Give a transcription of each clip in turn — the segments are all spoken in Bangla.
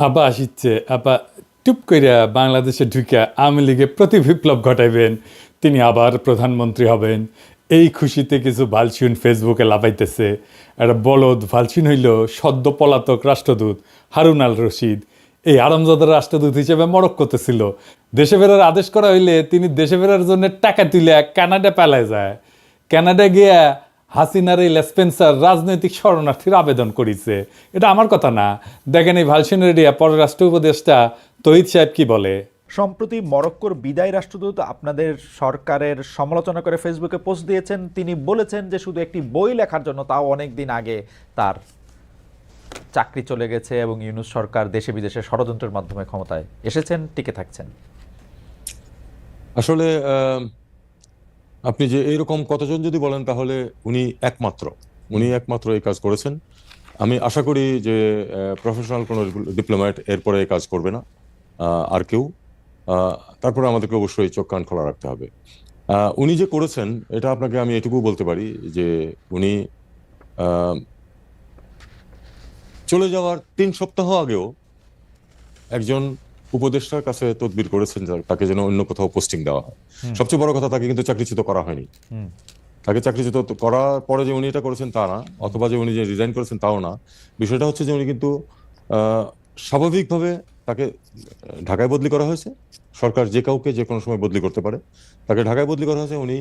আবা আসিচ্ছে আবা টুপ কইরা বাংলাদেশে ঢুকে আওয়ামী লীগে প্রতি বিপ্লব ঘটাইবেন, তিনি আবার প্রধানমন্ত্রী হবেন। এই খুশিতে কিছু ভালসিউন ফেসবুকে লাফাইতেছে। একটা বলদ ভালসিউন হইল সদ্য পলাতক রাষ্ট্রদূত হারুন আল রশিদ। এই আরামজাদার রাষ্ট্রদূত হিসেবে মরক্কোতে ছিল। দেশে ফেরার আদেশ করা হইলে তিনি দেশে ফেরার জন্য টাকা তুলে কানাডা পালায় যায়। কানাডা গিয়া হাসিনার এই লেসপেন্সার রাজনৈতিক শরণার্থীর আবেদন করেছে। এটা আমার কথা না, দেখেন এই ভালসিনেরিয়া পররাষ্ট্র উপদেষ্টা তহিদ সাহেব কি বলে। সম্প্রতি মরক্কোর বিদায়ী রাষ্ট্রদূত আপনাদের সরকারের সমালোচনা করে ফেসবুকে পোস্ট দিয়েছেন। তিনি বলেছেন যে শুধু একটি বই লেখার জন্য, তাও অনেক দিন আগে, তার চাকরি চলে গেছে এবং ইউনূস সরকার দেশে বিদেশে ষড়যন্ত্রের মাধ্যমে ক্ষমতায় এসেছেন, টিকে থাকছেন। আসলে আপনি যে এইরকম কতজন যদি বলেন তাহলে উনি একমাত্র এই কাজ করেছেন। আমি আশা করি যে প্রফেশনাল কোনো ডিপ্লোম্যাট এরপরে এই কাজ করবে না, আর কেউ। তারপরে আমাদেরকে অবশ্যই চোখ কান খোলা রাখতে হবে। উনি যে করেছেন এটা আপনাকে আমি এটুকু বলতে পারি যে উনি চলে যাওয়ার 3 সপ্তাহ আগেও একজন উপদেষ্টার কাছে তদবির করেছেন তাকে যেন অন্য কোথাও পোস্টিং দেওয়া হয়। সবচেয়ে বড় কথা, তাকে কিন্তু চাকরিচ্যুত করা হয়নি। তাকে চাকরিচ্যুত করার পরে যে উনি এটা করেছেন তা না, অথবা যে উনি যে রিজাইন করেছেন তাও না। বিষয়টা হচ্ছে যে উনি কিন্তু স্বাভাবিকভাবে তাকে ঢাকায় বদলি করা হয়েছে। সরকার যে কাউকে যে কোনো সময় বদলি করতে পারে, তাকে ঢাকায় বদলি করা হয়েছে। উনি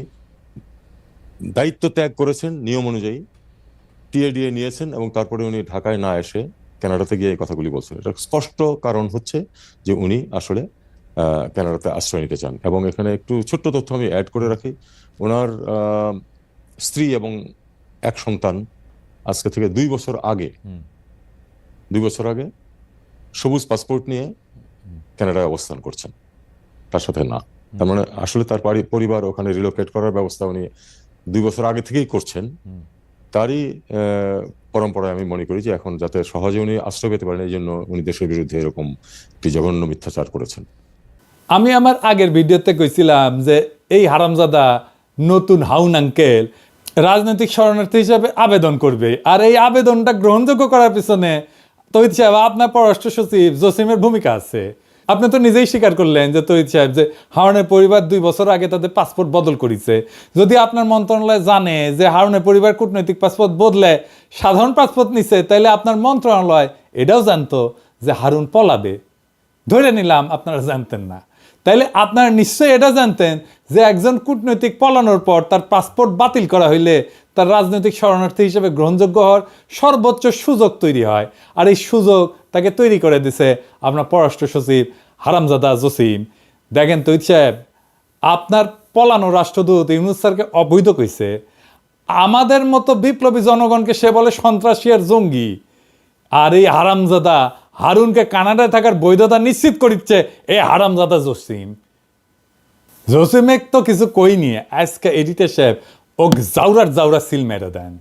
দায়িত্ব ত্যাগ করেছেন নিয়ম অনুযায়ী, টিএডিএ নিয়েছেন এবং তারপরে উনি ঢাকায় না এসে কানাডাতে গিয়ে এই কথাগুলি বলছেন। এটা স্পষ্ট কারণ হচ্ছে যে উনি আসলে কানাডাতে আশ্রয় নিতে চান। এবং এখানে একটু ছোট্ট তথ্য আমি অ্যাড করে রাখি। ওনার স্ত্রী এবং এক সন্তান আজকে থেকে 2 বছর আগে সবুজ পাসপোর্ট নিয়ে কানাডায় অবস্থান করছেন, তার সাথে না। তার মানে আসলে তার পরিবার ওখানে রিলোকেট করার ব্যবস্থা উনি 2 বছর আগে থেকেই করছেন। তারই পরম্পরায় আমি মনে করি যে এখন যাতে সহজে উনি আশ্রয় পেতে পারেন, এই জন্য উনি দেশের বিরুদ্ধে এরকম একটি জঘন্য মিথ্যাচার করেছেন। আমি আমার আগের ভিডিওতে কইছিলাম যে এই হারামজাদা নতুন হাউন আঙ্কেল রাজনৈতিক শরণার্থী হিসাবে আবেদন করবে, আর এই আবেদনটা গ্রহণযোগ্য করার পিছনে তহিদ সাহেব আপনার পররাষ্ট্র সচিব জসিমের ভূমিকা আছে। আপনি তো নিজেই স্বীকার করলেন যে তহিদ সাহেব যে হারুনের পরিবার 2 বছর আগে তাদের পাসপোর্ট বদল করেছে। যদি আপনার মন্ত্রণালয় জানে যে হারুনের পরিবার কূটনৈতিক পাসপোর্ট বদলে সাধারণ পাসপোর্ট নিছে, তাইলে আপনার মন্ত্রণালয় এটাও জানতো যে হারুন পলাবে। ধরে নিলাম আপনারা জানতেন না, তাইলে আপনারা নিশ্চয়ই এটা জানতেন যে একজন কূটনৈতিক পলানোর পর তার পাসপোর্ট বাতিল করা হইলে তার রাজনৈতিক শরণার্থী হিসেবে গ্রহণযোগ্য হওয়ার সর্বোচ্চ সুযোগ তৈরি হয়। আর এই সুযোগ তাকে তৈরি করে দিছে আপনার পররাষ্ট্র সচিব হারামজাদা জসিম। দেখেন তহিদ সাহেব, আপনার পলানো রাষ্ট্রদূত ইউনূস স্যারকে অবৈধ কইছে। আমাদের মতো বিপ্লবী জনগণকে সে বলে সন্ত্রাসী আর জঙ্গি। আর এই হারামজাদা হারুনকে কানাডায় থাকার বৈধতা নিশ্চিত করিচ্ছে এই হারামজাদা জসিমেক তো কিছু কই নিয়ে আজকে এডিটর সাহেব ও জাউরা সিল মেরে দেন,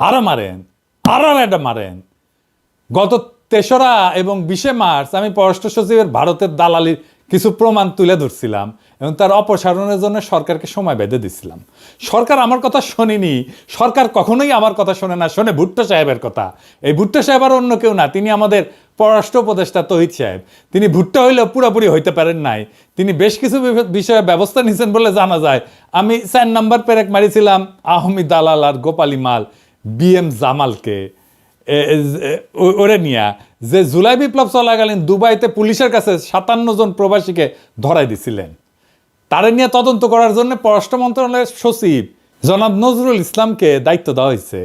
আরা মারেন, এটা মারেন। গত 3রা এবং 20 মার্চ আমি পররাষ্ট্র সচিবের ভারতের দালালির কিছু প্রমাণ তুলে ধরছিলাম এবং তার অপসারণের জন্য সরকারকে সময় বেঁধে দিচ্ছিলাম। সরকার আমার কথা শোনেনি। সরকার কখনোই আমার কথা শোনে না, শোনে ভুট্টো সাহেবের কথা। এই ভুট্টো সাহেব আর অন্য কেউ না, তিনি আমাদের পররাষ্ট্র উপদেষ্টা তহিদ সাহেব। তিনি ভুট্টো হইলেও পুরোপুরি হইতে পারেন নাই। তিনি বেশ কিছু বিষয়ে ব্যবস্থা নিয়েছেন বলে জানা যায়। আমি 4 নাম্বার পেরেক মারিছিলাম আহমি দালাল আর গোপালী মাল BM জামালকে ওরে নিয়া, যে জুলাই বিপ্লব চলাকালীন দুবাইতে পুলিশের কাছে 57 জন প্রবাসীকে ধরাই দিছিলেন। তারে নিয়ে তদন্ত করার জন্য পররাষ্ট্র মন্ত্রণালয়ের সচিব জনাব নজরুল ইসলামকে দায়িত্ব দেওয়া হয়েছে।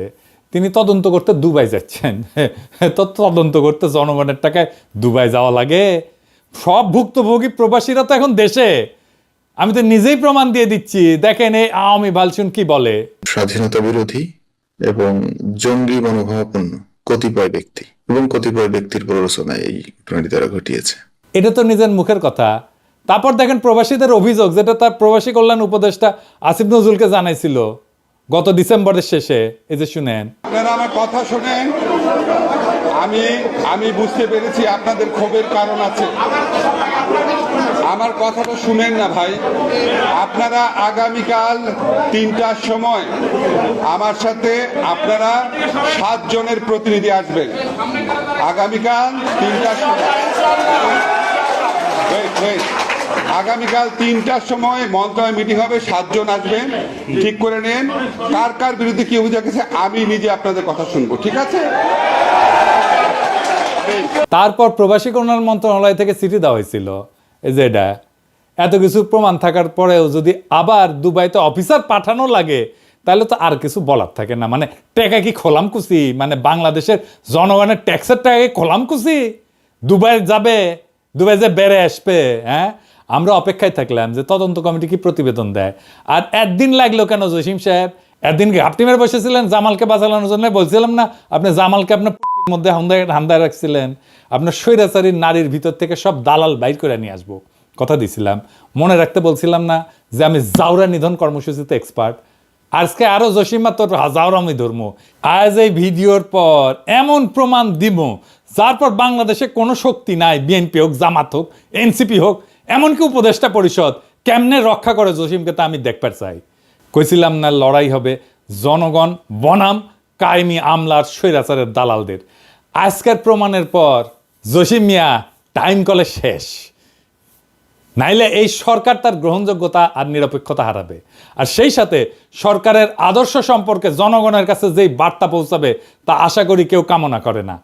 তিনি তদন্ত করতে দুবাই যাচ্ছেন। তো তদন্ত করতে জনগণের টাকায় দুবাই যাওয়া লাগে? সব ভুক্তভোগী প্রবাসীরা তো এখন দেশে। আমি তো নিজেই প্রমাণ দিয়ে দিচ্ছি। দেখেন এই আওয়ামী ভালসুন কি বলে। স্বাধীনতা বিরোধী এবং জঙ্গি মনোভাবাপন্ন কতিপয় ব্যক্তি এবং কতিপয় ব্যক্তির প্ররোচনায় এই ঘটনাটি তারা ঘটিয়েছে। এটা তো নিজের মুখের কথা। তারপর দেখেন প্রবাসীদের অভিযোগ, যেটা তার প্রবাসী কল্যাণ উপদেষ্টা আসিফ নজরুলকে জানাইছিল গত ডিসেম্বরের শেষে। এই যে শুনেন। আপনারা আমার কথা শুনেন, আমি বুঝতে পেরেছি আপনাদের ক্ষোভের কারণ আছে। আমার কথাটা শুনেন না ভাই। আপনারা আগামীকাল 3টার সময় আমার সাথে আপনারা 7 জনের প্রতিনিধি আসবেন। আগামীকাল 3টার সময়, আগামীকাল 3টার সময় মন্ত্রণালয় মিটিং হবে, 7 জন আসবেন। ঠিক করে নেন কার কার বিরুদ্ধে কি অভিযোগ আছে, আমি নিজে আপনাদের কথা শুনবো, ঠিক আছে? তারপর প্রবাসী কল্যাণ মন্ত্রণালয় থেকে চিঠি দেওয়া হয়েছিল, এই যে এটা এত কিছু প্রমাণ থাকার পরেও যদি আবার দুবাইতে অফিসার পাঠানো লাগে তাহলে তো আর কিছু বলার থাকে না। মানে টাকা কি খোলাম কুচি, মানে বাংলাদেশের জনগণের ট্যাক্সের টাকা কি খোলাম কুচি? দুবাই যাবে, দুবাই যে বেড়ে আসবে। হ্যাঁ, আমরা অপেক্ষায় থাকলাম যে তদন্ত কমিটি কি প্রতিবেদন দেয়। আর একদিন লাগলো কেন জসিম সাহেব? একদিন ঘাপটি মেরে বসেছিলেন জামালকে বাঁচানোর জন্য। বলছিলাম না আপনি জামালকে আপনার মধ্যে হান্দায় রাখছিলেন? আপনার স্বৈরাচারী নারীর ভিতর থেকে সব দালাল বাইর করে নিয়ে আসবো কথা দিছিলাম। মনে রাখতে বলছিলাম না যে আমি জাউরা নিধন কর্মসূচিতে এক্সপার্ট? আজকে আরো জসিমা তোর জাউরামি ধর্ম। আজ এই ভিডিওর পর এমন প্রমাণ দিব যার পর বাংলাদেশে কোনো শক্তি নাই, বিএনপি হোক, জামাত হোক, এনসিপি হোক, এমনকি উপদেষ্টা পরিষদ কেমনে রক্ষা করে জসিমকে তা আমি দেখবার চাই। কইছিলাম না লড়াই হবে জনগণ বনাম কায়েমি আমলার স্বৈরাচারের দালালদের। আজকের প্রমাণের পর জসিম মিয়া টাইম কলে শেষ, নাইলে এই সরকার তার গ্রহণযোগ্যতা আর নিরপেক্ষতা হারাবে। আর সেই সাথে সরকারের আদর্শ সম্পর্কে জনগণের কাছে যেই বার্তা পৌঁছাবে তা আশা করি কেউ কামনা করে না।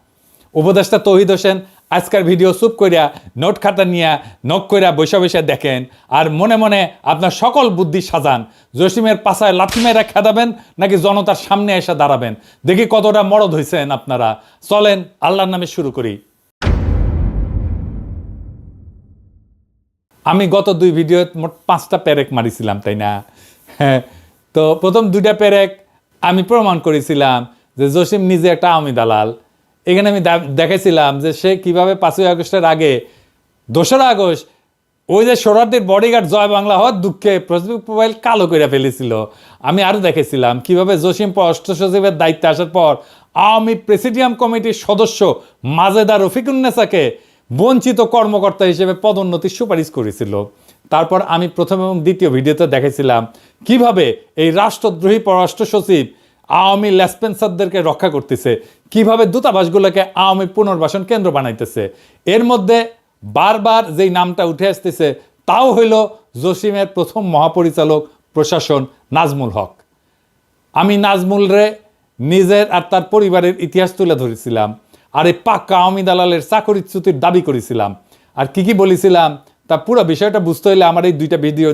উপদেষ্টা তৌহিদ হোসেন আজকের ভিডিও চুপ করিয়া নোট খাতা নিয়া নখ কইরা বৈশা বৈশা দেখেন আর মনে মনে আপনার সকল বুদ্ধি সাজান। জসিমের পাশায় লাথি মেরা খেদাবেন নাকি জনতার সামনে এসে দাঁড়াবেন, দেখি কতটা মরদ হয়েছেন আপনারা। চলেন আল্লাহর নামে শুরু করি। আমি গত 2 ভিডিও মোট 5টা পেরেক মারিছিলাম, তাই না? হ্যাঁ, তো প্রথম 2টা পেরেক আমি প্রমাণ করেছিলাম যে জসিম নিজে একটা আওয়ামী দালাল। এখানে আমি দেখেছিলাম যে সে কিভাবে 5ই আগস্টের আগে 2রা আগস্ট ওই যে শরণার্থীর বডিগার্ড জয় বাংলা হওয়ার দুঃখে ফেসবুক প্রোফাইল কালো করে ফেলেছিল। আমি আরও দেখেছিলাম কিভাবে জসিম পররাষ্ট্র সচিবের দায়িত্বে আসার পর আওয়ামী প্রেসিডিয়াম কমিটির সদস্য মাজেদা রফিকুন্নেসাকে বঞ্চিত কর্মকর্তা হিসেবে পদোন্নতির সুপারিশ করেছিল। তারপর আমি প্রথম এবং দ্বিতীয় ভিডিওতে দেখেছিলাম কিভাবে এই রাষ্ট্রদ্রোহী পররাষ্ট্র সচিব আওয়ামী লেসপেন্সারদেরকে রক্ষা করতেছে, কিভাবে দূতাবাসগুলোকে আওয়ামী পুনর্বাসন কেন্দ্র বানাইতেছে। এর মধ্যে বারবার যেই নামটা উঠে আসতেছে তাও হইল জসিমের প্রথম মহাপরিচালক প্রশাসন নাজমুল হক। আমি নাজমুল রে নিজের আর তার পরিবারের ইতিহাস তুলে ধরেছিলাম, আর এই পাক্কা আওয়ামী দালালের চাকরিচ্যুতির দাবি করেছিলাম। আর কি কি বলেছিলাম তা পুরো বিষয়টা বুঝতে হলে আমার এই 2টা ভিডিও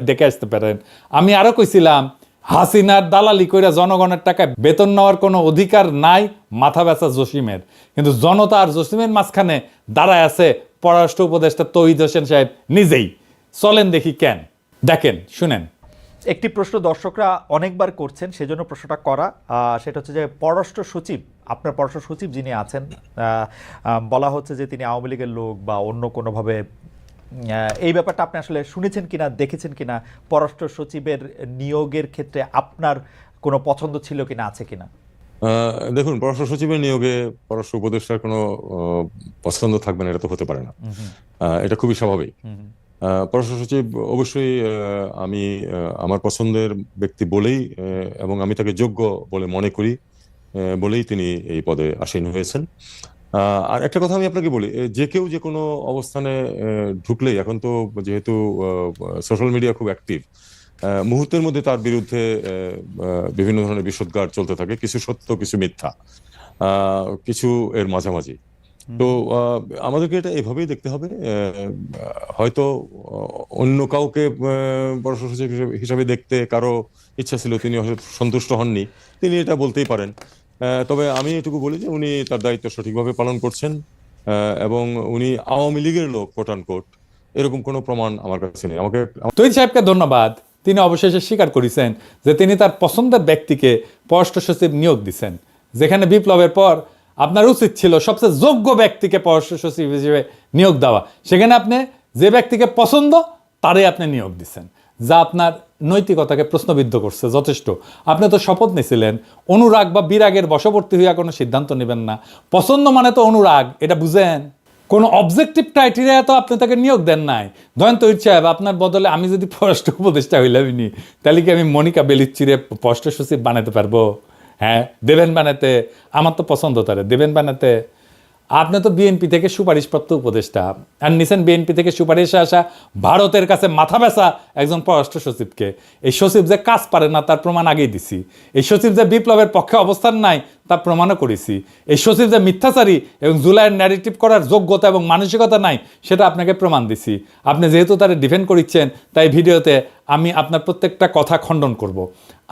দেখে আসতে পারেন। আমি আরও কইছিলাম হাসিনার দালালি কইরা জনগণের টাকায় বেতন নেওয়ার কোনো অধিকার নাই মাথা ব্যথা জসিমের, কিন্তু জনতা আর জসিমের মাঝখানে দাঁড়ায় আছে পররাষ্ট্র উপদেষ্টা তৌহিদ হোসেন সাহেব নিজেই। চলেন দেখি কেন, দেখেন শুনেন। একটি প্রশ্ন দর্শকরা অনেকবার করছেন, সেজন্য প্রশ্নটা করা। সেটা হচ্ছে যে পররাষ্ট্র সচিব, আপনার পররাষ্ট্র সচিব যিনি আছেন, বলা হচ্ছে যে তিনি আওয়ামী লীগের লোক বা অন্য কোনোভাবে, এই ব্যাপারটা আপনি আসলে শুনেছেন কিনা, দেখেছেন কিনা? পররাষ্ট্র সচিবের নিয়োগের ক্ষেত্রে আপনার কোনো পছন্দ ছিল কিনা, আছে কিনা? দেখুন, পররাষ্ট্র সচিবের নিয়োগে পররাষ্ট্র উপদেষ্টার কোনো পছন্দ থাকবে না, এটা তো হতে পারে না। এটা খুবই স্বাভাবিক। পররাষ্ট্র সচিব অবশ্যই আমি আমার পছন্দের ব্যক্তি বলেই এবং আমি তাকে যোগ্য বলে মনে করি বলেই তিনি এই পদে আসীন হয়েছেন। আর একটা কথা আমি আপনাকে বলি, যে কেউ যে কোনো অবস্থানে ঢুকলেই, এখন তো যেহেতু সোশ্যাল মিডিয়া খুব অ্যাক্টিভ, মুহূর্তের মধ্যে তার বিরুদ্ধে বিভিন্ন ধরনের বিষোদ্গার চলতে থাকে, কিছু সত্য কিছু মিথ্যা, কিছু এর মাঝামাঝি। তো আমাদেরকে এটা এভাবেই দেখতে হবে। হয়তো অন্য কাউকে পররাষ্ট্র সচিব হিসাবে দেখতে কারো ইচ্ছা ছিল, তিনি হয়তো সন্তুষ্ট হননি, তিনি এটা বলতেই পারেন। তবে আমি এটুকু বলি যে উনি তার দায়িত্ব সঠিকভাবে পালন করছেন এবং উনি আওয়ামী লীগের লোক কোট আন কোট, এরকম কোনো প্রমাণ আমার কাছে নেই। আমাকে তৈরি সাহেবকে ধন্যবাদ, তিনি অবশেষে স্বীকার করেছেন যে তিনি তার পছন্দের ব্যক্তিকে পররাষ্ট্র সচিব নিয়োগ দিচ্ছেন, যেখানে বিপ্লবের পর আপনার উচিত ছিল সবচেয়ে যোগ্য ব্যক্তিকে পররাষ্ট্র সচিব হিসেবে নিয়োগ দেওয়া। সেখানে আপনি যে ব্যক্তিকে পছন্দ তারই আপনি নিয়োগ দিচ্ছেন, যা আপনার নৈতিকতাকে প্রশ্নবিদ্ধ করছে যথেষ্ট। আপনি তো শপথ নিয়েছিলেন অনুরাগ বা বিরাগের বশবর্তী হইয়া কোনো সিদ্ধান্ত নেবেন না। পছন্দ মানে তো অনুরাগ, এটা বুঝেন। কোনো অবজেক্টিভ ক্রাইটেরিয়া তো আপনি তাকে নিয়োগ দেন নাই। ধরেন তৈরি সাহেব, আপনার বদলে আমি যদি পররাষ্ট্র উপদেষ্টা হইলামই, তাহলে কি আমি মনিকা বেলিচ্চিরে পররাষ্ট্র সচিব বানাতে পারবো? হ্যাঁ, দেবেন বানাতে, আমার তো পছন্দ তারে, দেবেন বানাতে। আপনি তো বিএনপি থেকে সুপারিশপ্রাপ্ত উপদেষ্টা, আর নিছেন বিএনপি থেকে সুপারিশে আসা ভারতের কাছে মাথা ব্যথা একজন পররাষ্ট্র সচিবকে। এই সচিব যে কাজ পারে না তার প্রমাণ আগেই দিছি। এই সচিব যে বিপ্লবের পক্ষে অবস্থান নাই তার প্রমাণও করেছি। এই সচিব যে মিথ্যাচারী এবং জুলাইয়ের ন্যারেটিভ করার যোগ্যতা এবং মানসিকতা নাই সেটা আপনাকে প্রমাণ দিছি। আপনি যেহেতু তারা ডিফেন্ড করিচ্ছেন, তাই ভিডিওতে আমি আপনার প্রত্যেকটা কথা খণ্ডন করব।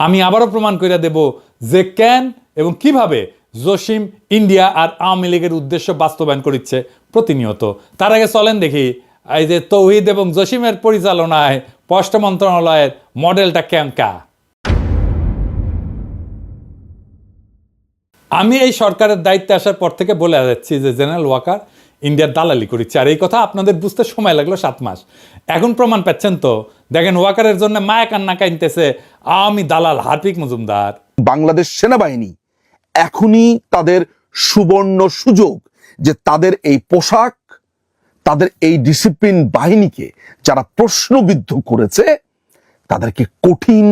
আমি আবারও প্রমাণ করে দেব যে কেন এবং কিভাবে জসিম ইন্ডিয়া আর আওয়ামী লীগের উদ্দেশ্য বাস্তবায়ন করছে প্রতিনিয়ত। তার আগে চলেন দেখি এই যে তৌহিদ এবং জসিমের পরিচালনায় পররাষ্ট্র মন্ত্রণালয়ের মডেলটা কেমকা। আমি এই সরকারের দায়িত্বে আসার পর থেকে বলে যাচ্ছি যে জেনারেল ওয়াকার ইন্ডিয়ার দালালি করেছে, আর এই কথা আপনাদের বুঝতে সময় লাগলো 7 মাস। এখন প্রমাণ পাচ্ছেন তো, দেখেন ওয়াকারের জন্য মায়া কান্না কাইনতেছে আওয়ামী দালাল হার্পিক মজুমদার। বাংলাদেশ সেনাবাহিনী এখনই তাদের সুবর্ণ সুযোগ যে তাদের এই পোশাক, তাদের এই ডিসিপ্লিন বাহিনীকে যারা প্রশ্নবিদ্ধ করেছে তাদেরকে কঠিন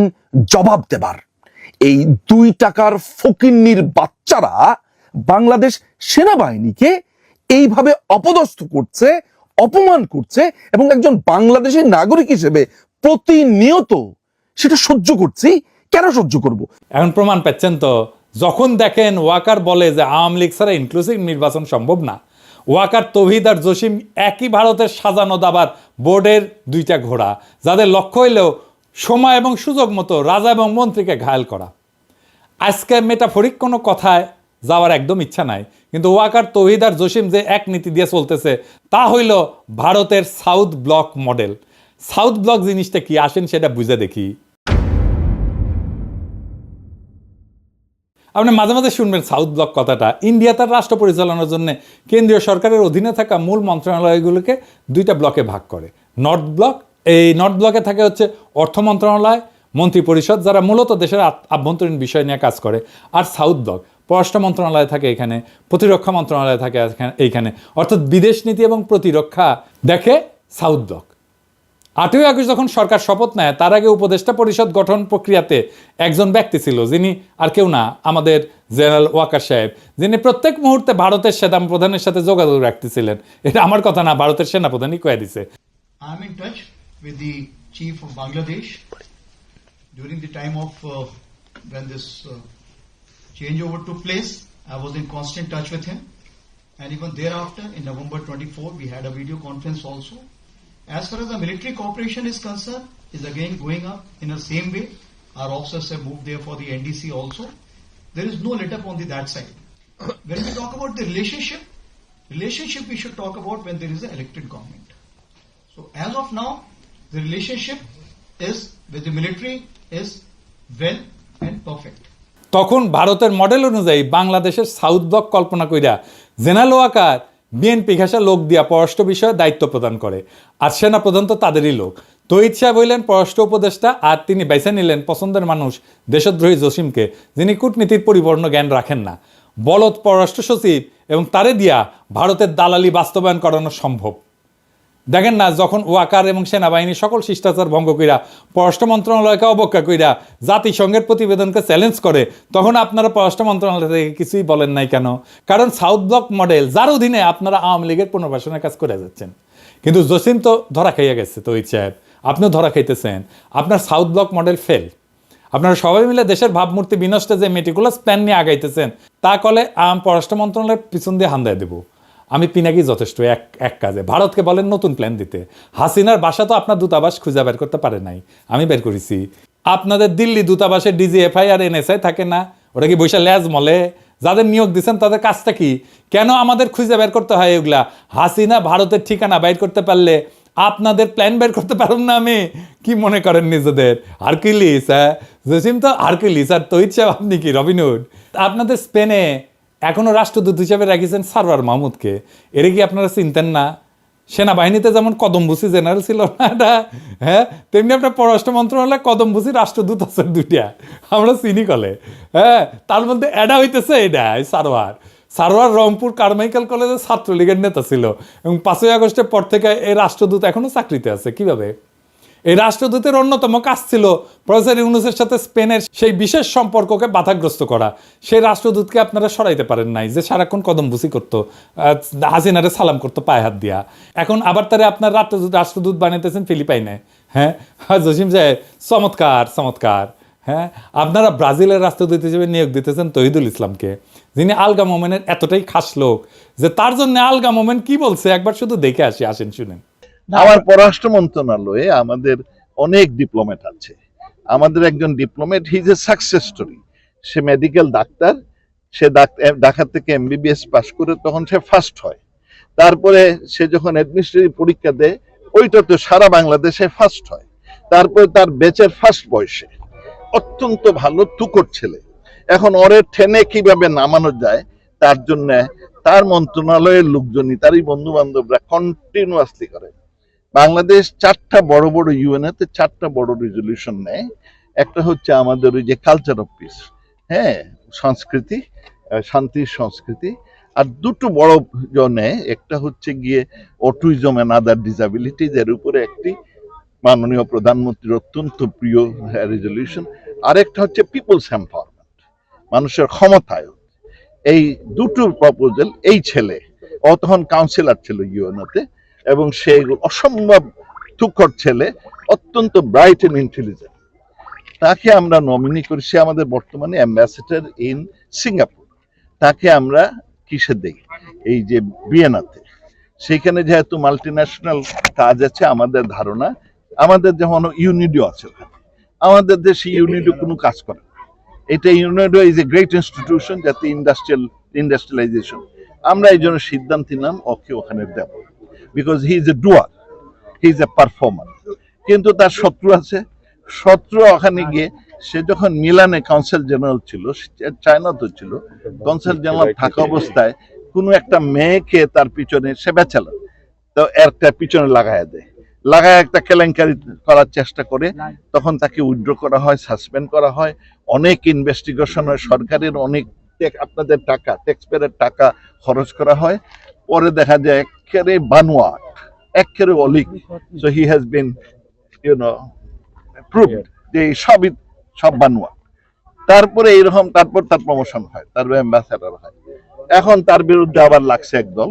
জবাব দেবার। এই 2 টাকার ফকিন্নির বাচ্চারা বাংলাদেশ সেনাবাহিনীকে এইভাবে অপদস্থ করছে, অপমান করছে, এবং একজন বাংলাদেশের নাগরিক হিসেবে প্রতিনিয়ত সেটা সহ্য করছি। কেন সহ্য করব? এখন প্রমাণ পাচ্ছেন তো, যখন দেখেন ওয়াকার বলে যে আওয়ামী লীগ ছাড়া ইনক্লুসিভ নির্বাচন সম্ভব না, ওয়াকার, তৌহিদ আর জসিম একই ভারতের সাজানো দাবার বোর্ডের 2টা ঘোড়া, যাদের লক্ষ্য হইলেও সময় এবং সুযোগ মতো রাজা এবং মন্ত্রীকে ঘায়েল করা। আজকে মেটাফরিক কোনো কথায় যাওয়ার একদম ইচ্ছা নাই, কিন্তু ওয়াকার, তৌহিদ আর জসিম যে এক নীতি দিয়ে চলতেছে তা হইল ভারতের south block model. South block জিনিসটা কি আসেন সেটা বুঝে দেখি। আপনি মাঝে মাঝে শুনবেন সাউথ ব্লক কথাটা। ইন্ডিয়া তার রাষ্ট্র পরিচালনার জন্য কেন্দ্রীয় সরকারের অধীনে থাকা মূল মন্ত্রণালয়গুলোকে 2টা ব্লকে ভাগ করে। নর্থ ব্লক, এই নর্থ ব্লকে থাকে হচ্ছে অর্থ মন্ত্রণালয়, মন্ত্রী পরিষদ, যারা মূলত দেশের আভ্যন্তরীণ বিষয় নিয়ে কাজ করে। আর সাউথ ব্লক, পররাষ্ট্র মন্ত্রণালয় থাকে এখানে, প্রতিরক্ষা মন্ত্রণালয় থাকে এইখানে, অর্থাৎ বিদেশ নীতি এবং প্রতিরক্ষা দেখে সাউথ ব্লক। 8ই আগস্ট যখন সরকার শপথ নেয় তার আগে উপদেষ্টা পরিষদ গঠন প্রক্রিয়াতে একজন ব্যক্তি ছিল, যিনি আর কেউ না, আমাদের জেনারেল ওয়াকার সাহেব, যিনি প্রত্যেক মুহূর্তে ভারতের সেনাপ্রধানের সাথে যোগাযোগ রাখতেছিলেন। এটা আমার কথা না, ভারতের সেনাপ্রধানই কয়ে দিছে। I am in touch with the chief of Bangladesh during the time of when this changeover took place. I was in constant touch with him, and even thereafter in November 24 we had a video conference also. As far as the military cooperation is concerned, is again going up in the same way. Our officers have moved there for the NDC also. There is no let up on that side. When we talk about the relationship we should talk about when there is an elected government. So as of now, the relationship is with the military is well and perfect. তখন ভারতের মডেল অনুযায়ী বাংলাদেশের সাউথ ব্লক কল্পনা কইরা জেনারেল ওয়াকার বিএনপি ঘেঁষা লোক দিয়া পররাষ্ট্র বিষয়ে দায়িত্ব প্রদান করে, আর সেনাপ্রধান তো তাদেরই লোক। তৌহিদ সাহেব হইলেন পররাষ্ট্র উপদেষ্টা, আর তিনি বেছে নিলেন পছন্দের মানুষ দেশদ্রোহী জসিমকে, যিনি কূটনীতির পরিপূর্ণ জ্ঞান রাখেন না। বলদ পররাষ্ট্র সচিব এবং তারে দিয়া ভারতের দালালি বাস্তবায়ন করানো সম্ভব। দেখেন না, যখন ওয়াকার এবং সেনাবাহিনী সকল শিষ্টাচার ভঙ্গ কইরা পররাষ্ট্র মন্ত্রণালয়কে অবজ্ঞা কইরা জাতিসংঘের প্রতিবেদনকে চ্যালেঞ্জ করে, তখন আপনারা পররাষ্ট্র মন্ত্রণালয় থেকে কিছুই বলেন নাই কেন? কারণ সাউথ ব্লক মডেল, যার অধীনে আপনারা আওয়ামী লীগের পুনর্বাসনের কাজ করে যাচ্ছেন। কিন্তু জসিম তো ধরা খাইয়া গেছে, তৌহিদ সাহেব আপনিও ধরা খাইতেছেন। আপনার সাউথ ব্লক মডেল ফেল। আপনারা সবাই মিলে দেশের ভাবমূর্তি বিনষ্টে যে মেটিকুলাস প্ল্যান নিয়ে আগাইতেছেন, তা কলে পররাষ্ট্র মন্ত্রণালয়ের পিছন দিয়ে হান্দায় দেবো। আমি পিনাকি যথেষ্ট এক কাজে। ভারতকে বলেন নতুন প্ল্যান দিতে। হাসিনার বাসা তো আপনার দূতাবাস খুঁজে বের করতে পারে নাই, আমি বের করেছি। আপনাদের দিল্লি দূতাবাসে ডিজিএফআই আর এনএসআই থাকে না, ওটা কি বৈশা ল্যাজ মলে? যাদের নিয়োগ দিচ্ছেন তাদের কাজটা কি? কেন আমাদের খুঁজে বের করতে হয় এগুলা? হাসিনা ভারতের ঠিকানা বাইর করতে পারলে আপনাদের প্ল্যান বের করতে পারুন না? আমি কি মনে করেন নিজেদের হারকিউলিস? হ্যাঁ, জসিম তো হারকিউলিস, আর তৌহিদ সাহেব আপনি কি রবিনহুড? আপনাদের স্পেনে এখনো রাষ্ট্রদূত হিসেবে রাখিয়েছেন সারওয়ার মাহমুদকে। এর কি আপনারা চিনতেন না? সেনাবাহিনীতে যেমন কদমবুসি জেনারেল ছিল না এটা, হ্যাঁ, তেমনি আপনার পররাষ্ট্র মন্ত্রণালয়ে কদমবুসি রাষ্ট্রদূত আছে 2টা, আমরা চিনি কলে। হ্যাঁ, তার মধ্যে এডা হইতেছে এটা সারওয়ার। সারোয়ার রংপুর কারমাইকেল কলেজের ছাত্রলীগের নেতা ছিল এবং 5ই আগস্টের পর থেকে এই রাষ্ট্রদূত এখনো চাকরিতে আছে। কিভাবে? এই রাষ্ট্রদূতের অন্যতম কাজ ছিল প্রফেসর ইউনূসের সাথে স্পেনের সেই বিশেষ সম্পর্ককে বাধাগ্রস্ত করা। সেই রাষ্ট্রদূতকে আপনারা সরাইতে পারেন নাই, যে সারাক্ষণ কদমবুসি করতো, হাসিনারে সালাম করতো পায়ে হাত দিয়া। এখন আবার তারা আপনার রাষ্ট্রদূত বানাইতেছেন ফিলিপাইনে। হ্যাঁ, জসিম সাহেব, চমৎকার চমৎকার। হ্যাঁ, আপনারা ব্রাজিলের রাষ্ট্রদূত হিসেবে নিয়োগ দিতেছেন তহিদুল ইসলামকে, যিনি আলগা মোমেনের এতটাই খাস লোক যে তার জন্য আলগা মোমেন কি বলছে একবার শুধু দেখে আসি, আসেন শুনেন। আমার পররাষ্ট্র মন্ত্রণালয়ে আমাদের অনেক ডিপ্লোমেট আছে। আমাদের একজন diplomat, he is a success story. সে মেডিকেল ডাক্তার, সে ঢাকা থেকে MBBS পাশ করে তখন সে ফার্স্ট হয়। তারপরে সে যখন অ্যাডমিনিস্ট্রেটিভ পরীক্ষা দেয় ওইটা তো সারা বাংলাদেশে ফার্স্ট হয়। তারপরে তার ব্যাচের ফার্স্ট বয়সে অত্যন্ত ভালো তুকর ছেলে। এখন ওরে ঠেনে কিভাবে নামানো যায় তার জন্য তার মন্ত্রণালয়ের লোকজনই, তারই বন্ধু বান্ধবরা কন্টিনিউয়াসলি করে। বাংলাদেশ 4টা বড় বড় ইউএনএতে 4টা বড় রেজলিউশন নেয়। একটা হচ্ছে আমাদের ওই যে কালচার অফ পিস, হ্যাঁ, সংস্কৃতি, শান্তির সংস্কৃতি। আর দুটো বড় জনে, একটা হচ্ছে গিয়ে অটিজম এন্ড আদার ডিসাবিলিটিজ, এর উপরে একটি মাননীয় প্রধানমন্ত্রীর অত্যন্ত প্রিয় রেজলিউশন। আরেকটা হচ্ছে পিপলস এম্পাওয়ারমেন্ট, মানুষের ক্ষমতায়ন। এই দুটো প্রপোজাল এই ছেলে, ও তখন কাউন্সিলর ছিল ইউএনওতে, এবং সে অসম্ভব তুখর ছেলে, অত্যন্ত ব্রাইট এন্ড ইন্টেলিজেন্ট। তাকে আমরা নমিনি করি। সে আমাদের বর্তমানে অ্যাম্বাসেডর ইন সিঙ্গাপুর। তাকে আমরা কিসে দেই? এই যে ভিয়েনাতে। সেখানে যেহেতু মাল্টিন্যাশনাল কাজ আছে, আমাদের ধারণা, আমাদের যেমন ইউনিডিও আছে ওখানে, আমাদের দেশে ইউনিডিও কোনো কাজ করে না। এটা UNIDO is a great institution, যাতে ইন্ডাস্ট্রিয়ালাইজেশন। আমরা এই জন্য সিদ্ধান্ত নিলাম ওকে ওখানে দেব, because he is a doer, he is a performer. কিন্তু তার শত্রু আছে। শত্রু ওখানে গিয়ে, সে যখন মিলানে কাউন্সিল জেনারেল ছিল, চায়নাতে ছিল কাউন্সিল জেনারেল থাকা অবস্থায় কোনো একটা মেয়েকে তার পিছনে, সে ব্যাচেলর, তো একটা পিছনে লাগায় দেয়, লাগায় একটা কেলেঙ্কারি করার চেষ্টা করে। তখন তাকে উইথড্র করা হয়, সাসপেন্ড করা হয়, অনেক ইনভেস্টিগেশন হয়, সরকারের অনেক আপনাদের টাকা, ট্যাক্সপেয়ারের টাকা খরচ করা হয়। পরে দেখা যায় একেবারে বানোয়াট, একেবারে অলিক। So he has been proved যে সব বানোয়া। তারপরে এইরকম, তারপর তার প্রমোশন হয়, তার অ্যাম্বাসেডর হয়। এখন তার বিরুদ্ধে আবার লাগছে একদল,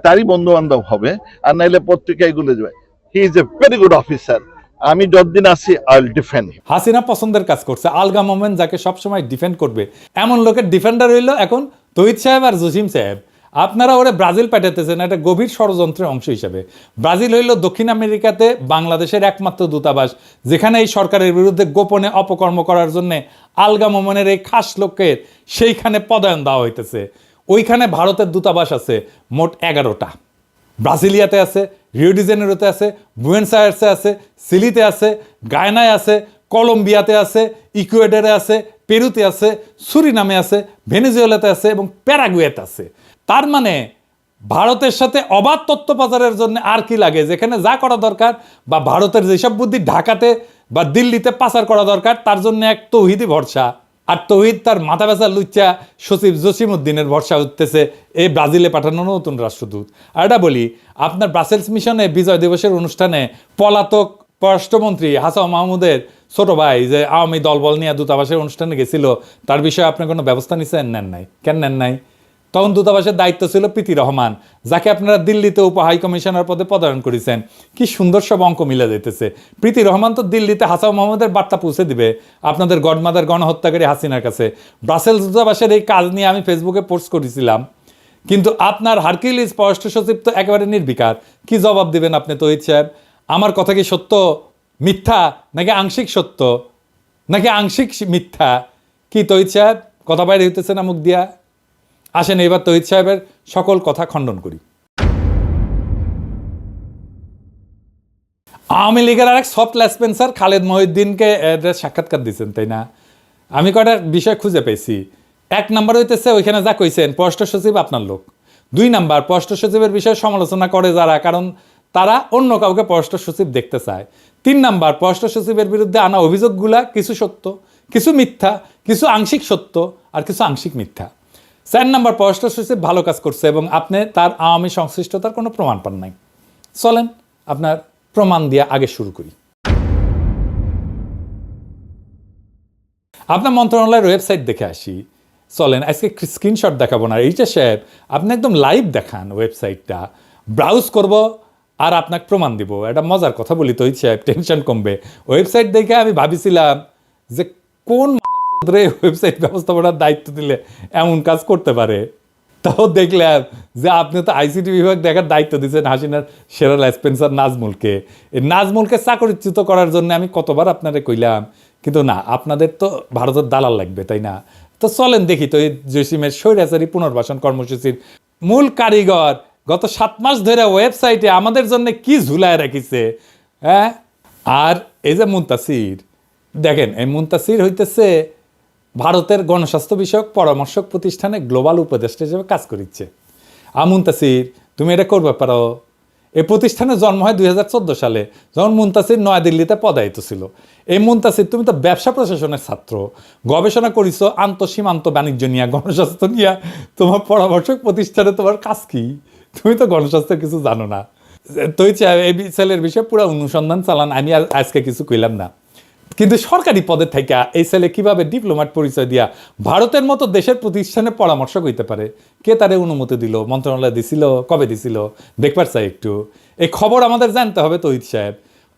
তারই বন্ধু বান্ধব হবে, আর নাইলে পত্রিকায় গুলো যাবে। হি is a very good officer. আমি যতদিন আছি আই উইল ডিফেন্ড। হাসিনা পছন্দের কাজ করছে, আলগা মোমেন যাকে সবসময় ডিফেন্ড করবে, এমন লোকের ডিফেন্ডার হইলো এখন তহিদ সাহেব আর জসিম সাহেব। আপনারা ওরে ব্রাজিল পাঠাতেছেন একটা গভীর ষড়যন্ত্রের অংশ হিসেবে। ব্রাজিল হইল দক্ষিণ আমেরিকাতে বাংলাদেশের একমাত্র দূতাবাস, যেখানে এই সরকারের বিরুদ্ধে গোপনে অপকর্ম করার জন্য আলগা মোমেনের এই খাস লোকের সেইখানে পদায়ন দেওয়া হইতেছে। ওইখানে ভারতের দূতাবাস আছে মোট 11টা। ব্রাজিলিয়াতে আছে, রিও ডি জেনেরোতে আছে, বুয়েন্স আয়ার্সে আছে, সিলিতে আছে, গায়নায় আছে, কলম্বিয়াতে আছে, ইকুয়েডরে আছে, পেরুতে আছে, সুরিনামে আছে, ভেনেজুয়েলাতে আছে এবং প্যারাগুয়েতে আছে। তার মানে ভারতের সাথে অবাধ তথ্য পাচারের জন্য আর কি লাগে? যেখানে যা করা দরকার, বা ভারতের যেসব বুদ্ধি ঢাকাতে বা দিল্লিতে পাচার করা দরকার, তার জন্য এক তৌহিদি ভরসা। আর তৌহিদ তার মাথা ব্যথা লুচ্চা সচিব জসিমউদ্দিনের ভরসা উঠতেছে এই ব্রাজিলে পাঠানো নতুন রাষ্ট্রদূত। আর এটা বলি, আপনার ব্রাসেলস মিশনে বিজয় দিবসের অনুষ্ঠানে পলাতক পররাষ্ট্রমন্ত্রী হাসান মাহমুদের ছোট ভাই যে আওয়ামী দলবল নিয়ে দূতাবাসের অনুষ্ঠানে গেছিল, তার বিষয়ে আপনি কোনো ব্যবস্থা নিচ্ছেন? নেন নাই। কেন নেন নাই? তখন দূতাবাসের দায়িত্ব ছিল প্রীতি রহমান, যাকে আপনারা দিল্লিতে উপ হাই কমিশনার পদে পদায়ন করেছেন। কি সুন্দর সব অঙ্ক মিলে যেতেছে। প্রীতি রহমান তো দিল্লিতে হাসান মাহমুদের বার্তা পৌঁছে দিবে আপনাদের গডমাদার গণহত্যাকারী হাসিনার কাছে। ব্রাসেলস দূতাবাসের এই কাজ নিয়ে আমি ফেসবুকে পোস্ট করেছিলাম, কিন্তু আপনার হারকিউলিস পররাষ্ট্র সচিব তো একেবারে নির্বিকার। কি জবাব দিবেন আপনি তহিদ সাহেব? আমার কথা কি সত্য, মিথ্যা, নাকি আংশিক সত্য, নাকি আংশিক মিথ্যা? কি তহিদ সাহেব, কথা বাইরে হইতেছে না মুখ দিয়া? আসেন এবার তহিদ সাহেবের সকল কথা খণ্ডন করি। আওয়ামী লীগের আরেক সফট লেসপেন্সার খালেদ মহিউদ্দিনকে সাক্ষাৎকার দিচ্ছেন, তাই না? আমি কয়টা বিষয় খুঁজে পেয়েছি। 1 নাম্বার হইতেছে ওইখানে যা কইছেন পররাষ্ট্র সচিব আপনার লোক। 2 নাম্বার, পররাষ্ট্র সচিবের বিষয়ে সমালোচনা করে যারা, কারণ তারা অন্য কাউকে পররাষ্ট্র সচিব দেখতে চায়। 3 নাম্বার, পররাষ্ট্র সচিবের বিরুদ্ধে আনা অভিযোগগুলা কিছু সত্য, কিছু মিথ্যা, কিছু আংশিক সত্য আর কিছু আংশিক মিথ্যা। 4 নম্বর পররাষ্ট্র সচিব ভালো কাজ করছে এবং আপনি তার আওয়ামী সংশ্লিষ্টতার কোনো প্রমাণ পান নাই। চলেন আপনার প্রমাণ দিয়ে আগে শুরু করি। আপনার মন্ত্রণালয়ের ওয়েবসাইট দেখে আসি। চলেন আজকে স্ক্রিনশট দেখাবো না, এইটা সাহেব আপনি একদম লাইভ দেখান ওয়েবসাইটটা, ব্রাউজ করব আর আপনাকে প্রমাণ দিব। এটা মজার কথা বলি তো সাহেব, টেনশন কমবে। ওয়েবসাইট দেখে আমি ভাবিছিলাম যে কোন ওয়েবসাইট ব্যবস্থাপনার দায়িত্ব দিলে এমন কাজ করতে পারে, তাও দেখলাম যে আপনি তো আইসিটি বিভাগ দেখার দায়িত্ব দিয়েছেন হাসিনার সেরা স্পেন্সার নাজমুলকে। এই নাজমুলকে চাকরিচ্যুত করার জন্য আমি কতবার আপনারে কইলাম, কিন্তু না, আপনাদের তো ভারতের দালাল লাগবে, তাই না? তো চলেন দেখি তো এই জসিমের স্বৈরাচারী পুনর্বাসন কর্মসূচির মূল কারিগর গত 7 মাস ধরে ওয়েবসাইটে আমাদের জন্য কি ঝুলায় রাখিছে। হ্যাঁ, আর এই যে মুনতাসির, দেখেন এই মুনতাসির হইতেছে ভারতের গণস্বাস্থ্য বিষয়ক পরামর্শক প্রতিষ্ঠানে গ্লোবাল উপদেষ্টা হিসেবে কাজ করিচ্ছে। মুনতাসির, তুমি এটা করবে পারো। এই প্রতিষ্ঠানের জন্ম হয় 2014 সালে, যখন মুনতাসির নয়াদিল্লিতে পদায়িত ছিল। এই মুনতাসির, তুমি তো ব্যবসা প্রশাসনের ছাত্র, গবেষণা করিছো আন্তঃসীমান্ত বাণিজ্য নিয়ে, গণস্বাস্থ্য নিয়ে। তোমার পরামর্শক প্রতিষ্ঠানে তোমার কাজ কি? তুমি তো গণস্বাস্থ্যের কিছু জানো না। তুই এই ছেলের বিষয়ে পুরো অনুসন্ধান চালান, আমি আর আজকে কিছু কইলাম না। কিন্তু সরকারি পদে থেকে এই ছেলে কিভাবে ডিপ্লোম্যাট পরিচয় দিয়া ভারতের মতো দেশের প্রতিষ্ঠানে পরামর্শক হইতে পারে? কে তারে অনুমতি দিল? মন্ত্রণালয় দিছিল? কবে দিছিল? দেখবার চাই একটু। এই খবর আমাদের জানতে হবে তহিদ সাহেব।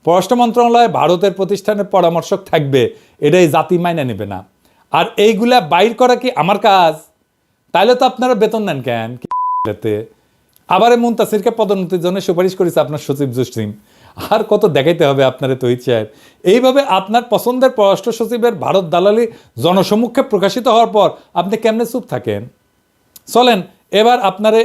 পররাষ্ট্র মন্ত্রণালয়ে ভারতের প্রতিষ্ঠানের পরামর্শক থাকবে, এটাই জাতি মাইনে নেবে না। আর এইগুলা বাইর করা কি আমার কাজ? তাইলে তো আপনারা বেতন নেন কেন? আবার মুনতাসিরকে পদোন্নতির জন্য সুপারিশ করেছে আপনার সচিব জসিম। আর কত দেখাইতে হবে আপনারে তহিদ সাহেব? এইভাবে আপনার পছন্দের পররাষ্ট্র সচিবের ভারত দালালি জনসম্মুখে প্রকাশিত হওয়ার পর আপনি কেমনে চুপ থাকেন? চলেন এবার আপনারে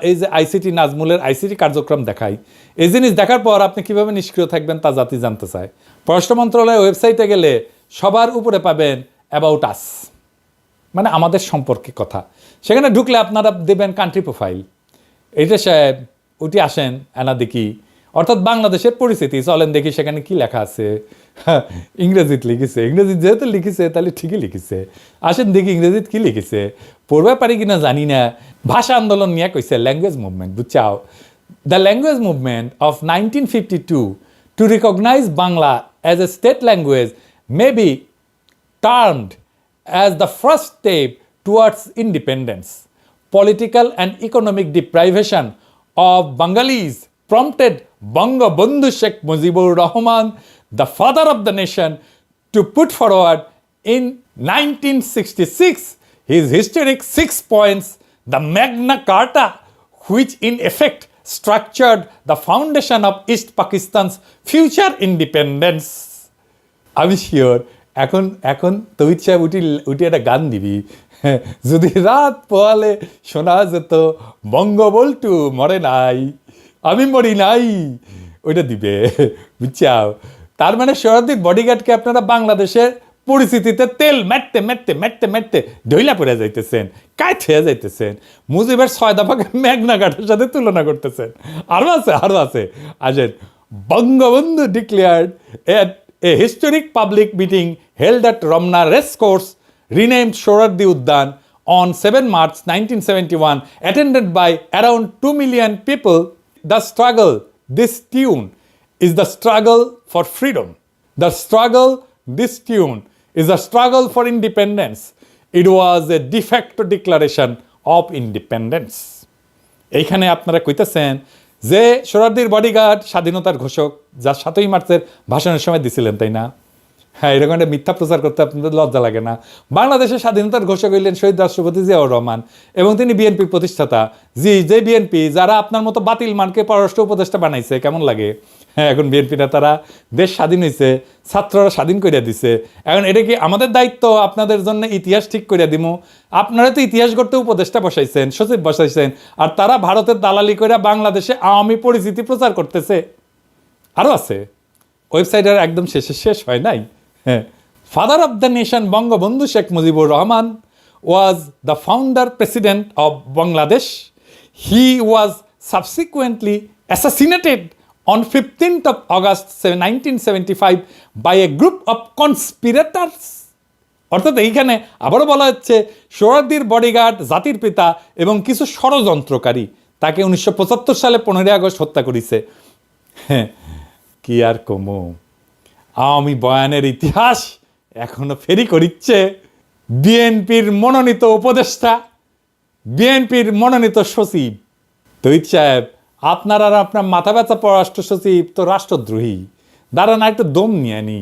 এই যে আইসিটি নাজমুলের আইসিটি কার্যক্রম দেখাই। এই জিনিস দেখার পর আপনি কিভাবে নিষ্ক্রিয় থাকবেন তা জাতি জানতে চায়। পররাষ্ট্র মন্ত্রণালয়ের ওয়েবসাইটে গেলে সবার উপরে পাবেন অ্যাবাউট আস, মানে আমাদের সম্পর্কে কথা। সেখানে ঢুকলে আপনারা দেবেন কান্ট্রি প্রোফাইল। এইটা সাহেব উঠি আসেন, এনা দেখি, অর্থাৎ বাংলাদেশের পরিস্থিতি। চলেন দেখি সেখানে কি লেখা আছে। ইংরেজিতে লিখেছে, ইংরেজি যেহেতু লিখেছে তাহলে ঠিকই লিখেছে। আসেন দেখি ইংরেজিতে কি লিখেছে, পড়বে পারি কিনা জানি না। ভাষা আন্দোলন নিয়ে কইছে ল্যাঙ্গুয়েজ মুভমেন্ট, বুঝছাও? The language movement of 1952 to recognize Bangla as a state language may be termed as the first step towards independence. Political and economic deprivation of Bengalis prompted Bangabandhu Sheikh Mujibur Rahman, the father of the nation, to put forward in 1966 his historic 6 points, the Magna Carta, which in effect structured the foundation of East Pakistan's future independence. আমি শিওর এখন এখন তহিদ সাহেব উঠি একটা গান দিবি, যদি রাত পোয়ালে শোনা যেত বঙ্গবল্টু মরে নাই, আমি মরি নাই, ওইটা দিবে, বুঝছাও? তার মানে শহরদির বডিগার্ডকে আপনারা বাংলাদেশের পরিস্থিতিতে তেল মেটতে মেটতে মেটতে মেটতে ঢইলা পড়ে যাইতেছেন, কায় থেয়ে যাইতেছেন। মুজিবের 6 দফাকে মেঘনা ঘাটের সাথে তুলনা করতেছেন। আরও আছে। আসেন, Bangabandhu declared a historic public meeting held at Ramna Race Course, renamed Sohrawardi Udyan, on 7 March 1971, attended by around 2 million people. The struggle, this tune, is the struggle for freedom. The struggle, this tune, is a struggle for independence. It was a de facto declaration of independence. এইখানে আপনারা কইতেছেন যে সোহরাওয়ার্দীর বডিগার্ড স্বাধীনতার ঘোষক, যা 7ই মার্চের ভাষণের সময় দিছিলেন, তাই না? হ্যাঁ, এরকম একটা মিথ্যা প্রচার করতে আপনাদের লজ্জা লাগে না? বাংলাদেশের স্বাধীনতার ঘোষক হইলেন শহীদ রাষ্ট্রপতি জিয়াউর রহমান এবং তিনি বিএনপির প্রতিষ্ঠাতা। যে বিএনপি যারা আপনার মতো বাতিল মানকে পররাষ্ট্র উপদেষ্টা বানাইছে, কেমন লাগে? হ্যাঁ, এখন বিএনপি নেতারা দেশ স্বাধীন হয়েছে, ছাত্ররা স্বাধীন করিয়া দিছে, এখন এটা কি আমাদের দায়িত্ব আপনাদের জন্য ইতিহাস ঠিক করিয়া দিব? আপনারা তো ইতিহাস গড়তে উপদেষ্টা বসাইছেন, সচিব বসাইছেন, আর তারা ভারতের দালালি করিয়া বাংলাদেশে আওয়ামী পরিস্থিতি প্রচার করতেছে। আরও আছে, ওয়েবসাইটের একদম শেষ হয় নাই। হ্যাঁ, father of the nation Bangabandhu Sheikh Mujibur Rahman was the founder president of Bangladesh. He was subsequently assassinated on 15th of August 1975 by a group of conspirators অর্থাৎ এইখানে আবারও বলা হচ্ছে সোহরাওয়ার্দীর বডিগার্ড, জাতির পিতা এবং কিছু ষড়যন্ত্রকারী তাকে 1975 সালে 15 আগস্ট হত্যা করেছে। হ্যাঁ, কি আর কমু, আওয়ামী বয়ানের ইতিহাস এখনো ফেরি করিচ্ছে বিএনপির মনোনীত উপদেষ্টা, বিএনপির মনোনীত সচিব তহিদ সাহেব। আপনার আর আপনার মাথা ব্যথা পররাষ্ট্র সচিব তো রাষ্ট্রদ্রোহী, দাঁড়ান একটু দম নিয়ে নি।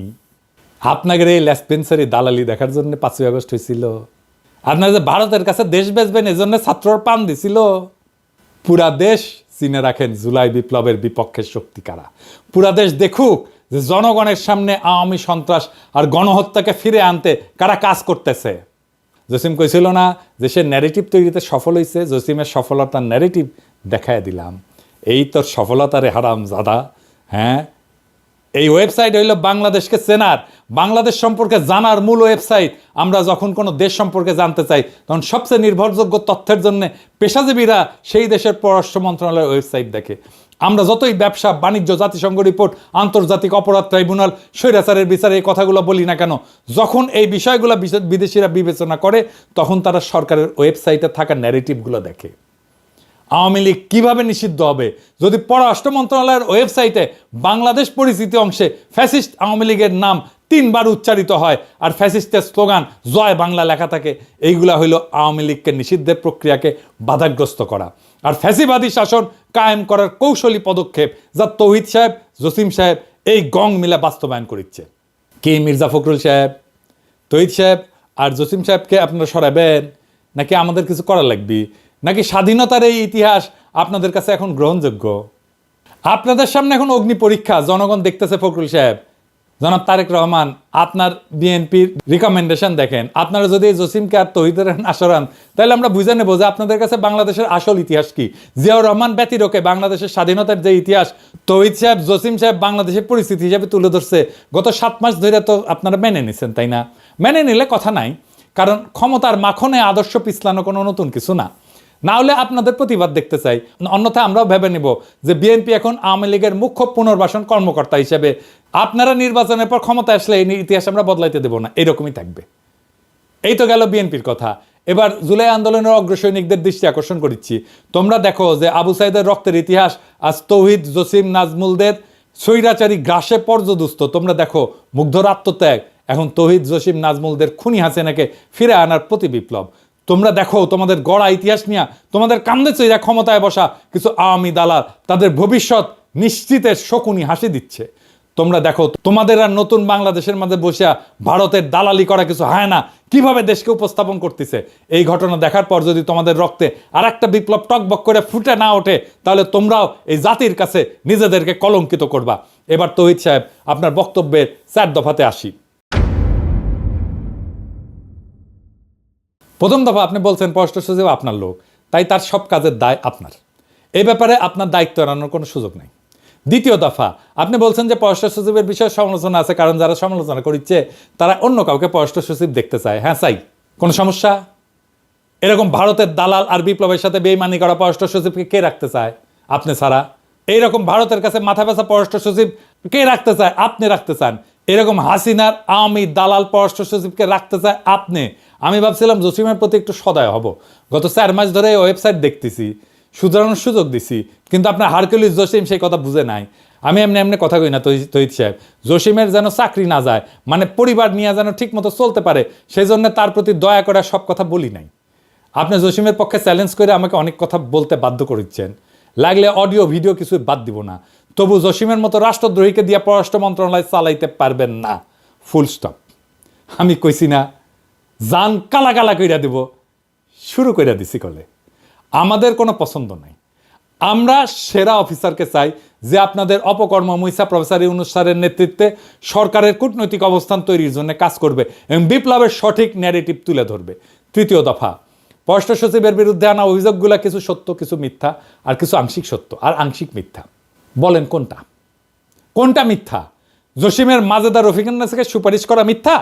আপনাদের এই লেসপেন্সারি দালালি দেখার জন্য 5ই আগস্ট হয়েছিল। আপনারা যে ভারতের কাছে দেশ বেচবেন এজন্য ছাত্রর পান দিছিল। পুরা দেশ চিনে রাখেন জুলাই বিপ্লবের বিপক্ষের শক্তি কারা। পুরা দেশ দেখুক যে জনগণের সামনে আওয়ামী সন্ত্রাস আর গণহত্যাকে ফিরে আনতে কারা কাজ করতেছে। জসিম কইছিল না যে সে ন্যারেটিভ তৈরিতে সফল হয়েছে, জসিমের সফলতার ন্যারেটিভ দেখায় দিলাম। এই তোর সফলতারে হারাম জাদা। হ্যাঁ, এই ওয়েবসাইট হইল বাংলাদেশকে চেনার, বাংলাদেশ সম্পর্কে জানার মূল ওয়েবসাইট। আমরা যখন কোনো দেশ সম্পর্কে জানতে চাই তখন সবচেয়ে নির্ভরযোগ্য তথ্যের জন্য পেশাজীবীরা সেই দেশের পররাষ্ট্র মন্ত্রণালয়ের ওয়েবসাইট দেখে। আমরা যতই ব্যবসা বাণিজ্য, জাতিসংঘ রিপোর্ট, আন্তর্জাতিক অপরাধ ট্রাইব্যুনাল, স্বৈরাচারের বিচারে এই কথাগুলো বলি না কেন, যখন এই বিষয়গুলো বিদেশিরা বিবেচনা করে তখন তারা সরকারের ওয়েবসাইটে থাকা ন্যারেটিভগুলো দেখে। আওয়ামী লীগ কীভাবে নিষিদ্ধ হবে যদি পররাষ্ট্র মন্ত্রণালয়ের ওয়েবসাইটে বাংলাদেশ পরিচিতি অংশে ফ্যাসিস্ট আওয়ামী লীগের নাম 3 বার উচ্চারিত হয় আর ফ্যাসিস্টের স্লোগান জয় বাংলা লেখা থাকে। এইগুলা হইল আওয়ামী লীগকে নিষিদ্ধের প্রক্রিয়াকে বাধাগ্রস্ত করা আর ফ্যাসিবাদী শাসন কায়েম করার কৌশলী পদক্ষেপ, যা তৌহিদ সাহেব, জসিম সাহেব এই গং মিলে বাস্তবায়ন করিচ্ছে। কে মির্জা ফখরুল সাহেব, তৌহিদ সাহেব আর জসিম সাহেবকে আপনারা সরাবেন নাকি আমাদের কিছু করা লাগবে? নাকি স্বাধীনতার এই ইতিহাস আপনাদের কাছে এখন গ্রহণযোগ্য? আপনাদের সামনে এখন অগ্নি পরীক্ষা, জনগণ দেখতেছে। ফখরুল সাহেব, জনাব তারেক রহমান, আপনার বিএনপির রিকমেন্ডেশন দেখেন। আপনারা যদি জসিমকে আর তৌহিদের না সরান তাহলে আমরা বুঝে নেব যে আপনাদের কাছে বাংলাদেশের আসল ইতিহাস কি। জিয়াউর রহমান ব্যতিরকে বাংলাদেশের স্বাধীনতার যে ইতিহাস তৌহিদ সাহেব, জসিম সাহেব বাংলাদেশের পরিস্থিতি হিসাবে তুলে ধরছে গত 7 মাস ধরে, তো আপনারা মেনে নিছেন, তাই না? মেনে নিলে কথা নাই, কারণ ক্ষমতার মাখনে আদর্শ পিছলানো কোনো নতুন কিছু না। না হলে আপনাদের প্রতিবাদ দেখতে চাই, অন্যথায় আমরাও ভেবে নেব যে বিএনপি এখন আওয়ামী লীগের মুখ্য পুনর্বাসন কর্মকর্তা হিসেবে আপনারা নির্বাচনের পর ক্ষমতা আসলে এই ইতিহাস আমরা বদলাইতে দেব না, এরকমই থাকবে। এই তো গেল বিএনপির কথা। এবার জুলাই আন্দোলনের অগ্রসৈনিকদের দৃষ্টি আকর্ষণ করছি। তোমরা দেখো যে আবু সাইদের রক্তের ইতিহাস আজ তৌহিদ, জসিম, নাজমুলদের স্বৈরাচারী গ্রাসে পর্যদুস্ত। তোমরা দেখো মুগ্ধর আত্মত্যাগ এখন তৌহিদ, জসিম, নাজমুলদের খুনি হাসিনাকে ফিরে আনার প্রতি বিপ্লব। তোমরা দেখো তোমাদের গড়া ইতিহাস নিয়ে তোমাদের কান্দে চইরা ক্ষমতায় বসা কিছু আওয়ামী দালাল তাদের ভবিষ্যৎ নিশ্চিতের শকুনি হাসি দিচ্ছে। তোমরা দেখো তোমাদের আর নতুন বাংলাদেশের মাঝে বসে ভারতের দালালি করা কিছু হায়না কিভাবে দেশকে উপস্থাপন করতেছে। এই ঘটনা দেখার পর যদি তোমাদের রক্তে আর একটা বিপ্লব টকবক করে ফুটে না ওঠে তাহলে তোমরাও এই জাতির কাছে নিজেদেরকে কলঙ্কিত করবা। এবার তৌহিদ সাহেব আপনার বক্তব্যের 4 দফাতে আসি। প্রথম দফা, আপনি বলছেন পররাষ্ট্র সচিব আপনার লোক, তাই তার সব কাজের দায় আপনার। এই ব্যাপারে আপনার দায়িত্ব এড়ানোর কোনো সুযোগ নেই। দ্বিতীয় দফা, আপনি বলছেন যে পররাষ্ট্র সচিবের বিষয়ে সমালোচনা আছে, কারণ যারা সমালোচনা করছে তারা অন্য কাউকে পররাষ্ট্র সচিব দেখতে চায়। হ্যাঁ চাই, কোনো সমস্যা? এরকম ভারতের দালাল আর বিপ্লবের সাথে বেইমানি করা পররাষ্ট্র সচিবকে কে রাখতে চায়? আপনি ছাড়া। এইরকম ভারতের কাছে মাথা ব্যথা পররাষ্ট্র সচিব কে রাখতে চায়? আপনি রাখতে চান। এরকম হাসিনার আওয়ামী দালাল পররাষ্ট্র সচিবকে রাখতে চায় আপনি। আমি ভাবছিলাম জসিমের প্রতি একটু সদয় হব, গত 4 মাস ধরে ওয়েবসাইট দেখতেছি, শুধরানোর সুযোগ দিছি, কিন্তু আপনার হারকুলিস জসিম সেই কথা বুঝে নাই। আমি এমনি কথা কই না তৌহিদ সাহেব, জসিমের যেন চাকরি না যায়, মানে পরিবার নিয়ে যেন ঠিক মতো চলতে পারে, সেই জন্য তার প্রতি দয়া করে সব কথা বলি নাই। আপনি জসিমের পক্ষে চ্যালেঞ্জ করে আমাকে অনেক কথা বলতে বাধ্য করেছেন, লাগলে অডিও ভিডিও কিছু বাদ দিব না, তবু জসিমের মতো রাষ্ট্রদ্রোহীকে দিয়ে পররাষ্ট্র মন্ত্রণালয় চালাইতে পারবেন না, ফুল স্টপ। আমি কইছি না জান কালা কালা কইরা দিব, শুরু কইরা দিছি কলে। আমাদের কোনো পছন্দ নাই, আমরা সেরা অফিসারকে চাই যে আপনাদের অপকর্ম মুইসা প্রফেসর ইউনূস স্যারের নেতৃত্বে সরকারের কূটনৈতিক অবস্থান তৈরির জন্য কাজ করবে এবং বিপ্লবের সঠিক ন্যারেটিভ তুলে ধরবে। তৃতীয় দফা, পররাষ্ট্র সচিবের বিরুদ্ধে আনা অভিযোগগুলো কিছু সত্য, কিছু মিথ্যা, আর কিছু আংশিক সত্য আর আংশিক মিথ্যা। বলেন কোনটা কোনটা মিথ্যা? জসিমের মাজেদা রফিকুন নাসিরকে সুপারিশ করা মিথ্যা?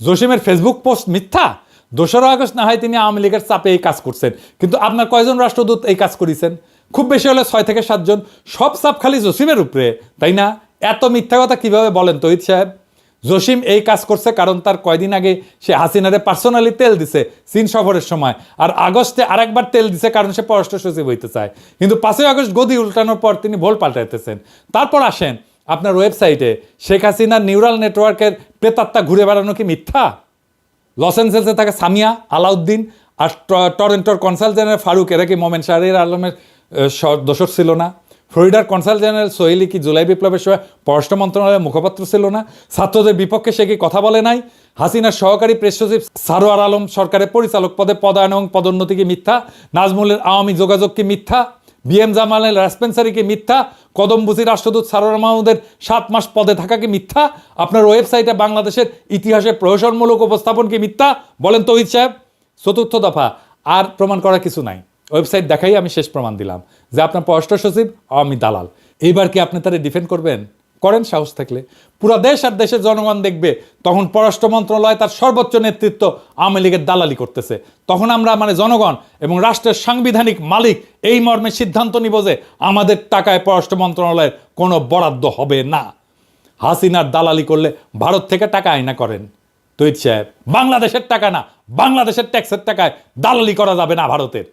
জসিমের ফেসবুক পোস্ট মিথ্যা? 2রা আগস্ট না হয় তিনি আওয়ামী লীগের চাপে এই কাজ করছেন, কিন্তু আপনার কয়জন রাষ্ট্রদূত এই কাজ করেছেন? খুব বেশি হলে 6 থেকে 7 জন। সব চাপ খালি জসিমের উপরে, তাই না? এত মিথ্যা কথা কিভাবে বলেন তৌহিদ সাহেব? জসিম এই কাজ করছে কারণ তার কয়দিন আগে সে হাসিনারে পার্সোনালি তেল দিছে চীন সফরের সময়, আর আগস্টে আরেকবার তেল দিছে কারণ সে পররাষ্ট্র সচিব হইতে চায়। কিন্তু 5ই আগস্ট গদি উল্টানোর পর তিনি ভোল পাল্টাইতেছেন। তারপর আসেন আপনার ওয়েবসাইটে শেখ হাসিনার নিউরাল নেটওয়ার্কের প্রেতাত্মা ঘুরে বেড়ানো কি মিথ্যা? লস অ্যাঞ্জেলেসে থাকা সামিয়া, আলাউদ্দিন আর টরেন্টোর কনসাল জেনারেল ফারুক, এরা কি মোমেন শাহরিয়ার আলমের দোসর ছিল না? ফ্লোরিডার কনসাল জেনারেল সোহেলি কি জুলাই বিপ্লবের সময় পররাষ্ট্র মন্ত্রণালয়ের মুখপাত্র ছিল না? ছাত্রদের বিপক্ষে সে কি কথা বলে নাই? হাসিনার সহকারী প্রেস সচিব সারোয়ার আলম সরকারের পরিচালক পদে পদায়ন এবং পদোন্নতি কি মিথ্যা? নাজমুলের আওয়ামী যোগাযোগ কি মিথ্যা? বিএম জামালের রাসপেন্সারি কি মিথ্যা? কদমবুসি রাষ্ট্রদূত সারোয়ার মাহমুদের 7 মাস পদে থাকা কি মিথ্যা? আপনার ওয়েবসাইটে বাংলাদেশের ইতিহাসে প্রহসনমূলক উপস্থাপন কি মিথ্যা? বলেন তৌহিদ সাহেব। চতুর্থ দফা, আর প্রমাণ করার কিছু নাই। ওয়েবসাইট দেখাই আমি শেষ প্রমাণ দিলাম যে আপনার পররাষ্ট্র সচিব আওয়ামী দালাল। এইবার কি আপনি তারা ডিফেন্ড করবেন? করেন সাহস থাকলে। পুরা দেশ আর দেশের জনগণ দেখবে তখন পররাষ্ট্র মন্ত্রণালয় তার সর্বোচ্চ নেতৃত্ব আওয়ামী লীগের দালালি করতেছে। তখন আমরা মানে জনগণ এবং রাষ্ট্রের সাংবিধানিক মালিক এই মর্মে সিদ্ধান্ত নিব যে আমাদের টাকায় পররাষ্ট্র মন্ত্রণালয়ের কোনো বরাদ্দ হবে না। হাসিনার দালালি করলে ভারত থেকে টাকা আয়না করেন তৌহিদ সাহেব। বাংলাদেশের টাকা না, বাংলাদেশের ট্যাক্সের টাকায় দালালি করা যাবে না ভারতের।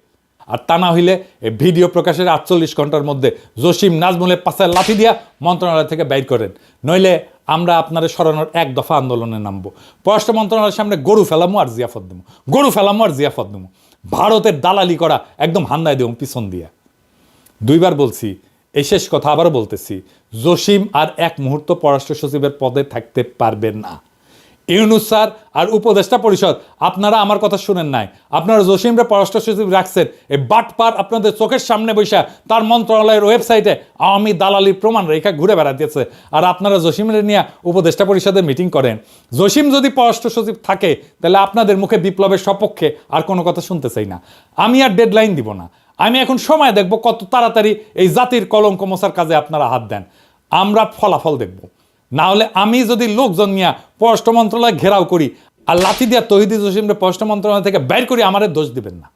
আর তা না হইলে এই ভিডিও প্রকাশের 48 ঘন্টার মধ্যে জসিম নাজমুলের পাশে লাঠি দিয়া মন্ত্রণালয় থেকে বাইর করেন, নইলে আমরা আপনাদের সরানোর 1 দফা আন্দোলনে নামবো। পররাষ্ট্র মন্ত্রণালয়ের সামনে গরু ফেলামো আর জিয়াফত দেবো, গরু ফেলামো আর জিয়াফত দেবো। ভারতের দালালি করা একদম হান্দায় দেবো পিছন দিয়া। 2বার বলছি, এই শেষ কথা আবারও বলতেছি, জসিম আর 1 মুহূর্ত পররাষ্ট্র সচিবের পদে থাকতে পারবেন না। ইউনূস স্যার আর উপদেষ্টা পরিষদ আপনারা আমার কথা শুনেন নাই। আপনারা জসিমরে পররাষ্ট্র সচিব রাখছেন এই বাটপার আপনাদের চোখের সামনে বৈশা তার মন্ত্রণালয়ের ওয়েবসাইটে আওয়ামী দালালির প্রমাণ রেখা ঘুরে বেড়াতেছে। আর আপনারা জসিমরে নিয়ে উপদেষ্টা পরিষদের মিটিং করেন। জসিম যদি পররাষ্ট্র সচিব থাকে তাহলে আপনাদের মুখে বিপ্লবের সপক্ষে আর কোনো কথা শুনতে চাই না। আমি আর ডেডলাইন দিব না, আমি এখন সময় দেখব কত তাড়াতাড়ি এই জাতির কলঙ্ক মোছার কাজে আপনারা হাত দেন। আমরা ফলাফল দেখব। না হলে আমি যদি লোকজন নিয়ে পররাষ্ট্র মন্ত্রণালয় ঘেরাও করি আর লাঠি দিয়া তৌহিদি জসিমরে পররাষ্ট্র মন্ত্রণালয় থেকে বের করি, আমাদের দোষ দিবেন না।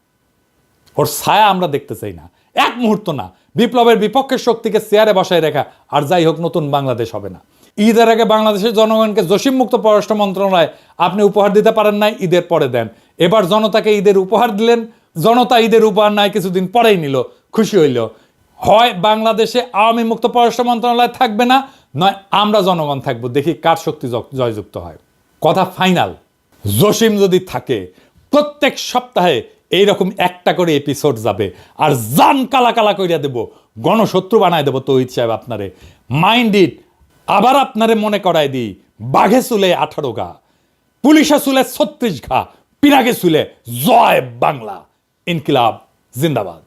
ওর ছায়া আমরা দেখতে চাই না, 1 মুহূর্ত না। বিপ্লবের বিপক্ষের শক্তিকে চেয়ারে বসায় রেখা আর যাই হোক নতুন বাংলাদেশ হবে না। ঈদের আগে বাংলাদেশের জনগণকে জসিম মুক্ত পররাষ্ট্র মন্ত্রণালয় আপনি উপহার দিতে পারেন নাই, ঈদের পরে দেন। এবার জনতাকে ঈদের উপহার দিলেন, জনতা ঈদের উপহার নাই কিছুদিন পরেই নিল, খুশি হইল। হয় বাংলাদেশে আওয়ামী মুক্ত পররাষ্ট্র মন্ত্রণালয় থাকবে না, নয় আমরা জনগণ থাকবো, দেখি কার শক্তি জয়যুক্ত হয়। কথা ফাইনাল, জসিম যদি থাকে প্রত্যেক সপ্তাহে এইরকম 1টা করে এপিসোড যাবে আর জান কালা কালা কইরা দেব, গণশত্রু বানায় দেব তৌহিদ সাহেব আপনারে। Mind it. আবার আপনারে মনে করায় দিই, বাঘে চুলে 18 ঘা, পুলিশে চুলে 36 ঘা, পিরাগে চুলে জয় বাংলা। ইনকিলাব জিন্দাবাদ।